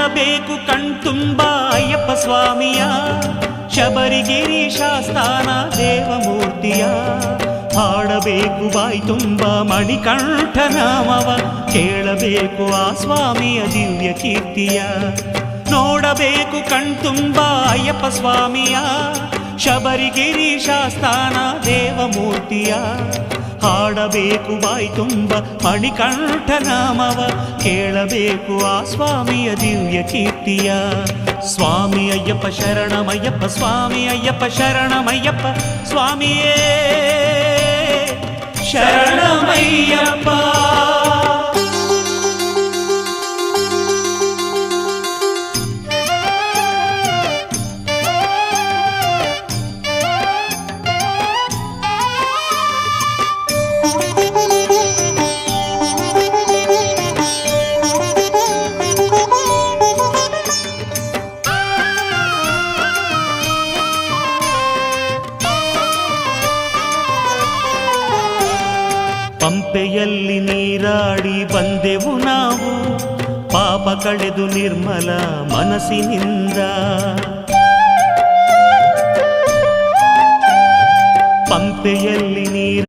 ನೋಡಬೇಕು ಕಣ್ತುಂಬ ಅಯ್ಯಪ್ಪ ಸ್ವಾಮಿಯ, ಶಬರಿಗಿರಿ ಶಾಸ್ತಾನ ದೇವಮೂರ್ತಿಯ. ಹಾಡಬೇಕು ಬಾಯಿ ತುಂಬ ಮಣಿಕಂಠ ನಾಮವ, ಕೇಳಬೇಕು ಆ ಸ್ವಾಮಿಯ ದಿವ್ಯ ಕೀರ್ತಿಯ. ನೋಡಬೇಕು ಕಣ್ತುಂಬ ಅಯ್ಯಪ್ಪ ಸ್ವಾಮಿಯ, ಶಬರಿಗಿರಿ ಶಾಸ್ತಾನ ದೇವಮೂರ್ತಿಯ. ಹಾಡಬೇಕು ಬಾಯಿ ತುಂಬ ಮಣಿಕಂಠ ನಾಮವ, ಕೇಳಬೇಕು ಆ ಸ್ವಾಮಿಯ ದಿವ್ಯ ಕೀರ್ತಿಯ. ಸ್ವಾಮಿ ಅಯ್ಯಪ್ಪ ಶರಣಮಯ್ಯಪ್ಪ, ಸ್ವಾಮಿ ಅಯ್ಯಪ್ಪ ಶರಣಮಯ್ಯಪ್ಪ, ಸ್ವಾಮಿಯೇ ಶರಣಮಯ್ಯಪ್ಪ. ಪಂಪೆಯಲ್ಲಿ ನೀರಾಡಿ ಬಂದೆವು ನಾವು, ಪಾಪ ಕಳೆದು ನಿರ್ಮಲ ಮನಸ್ಸಿನಿಂದ. ಪಂಪೆಯಲ್ಲಿ ನೀರು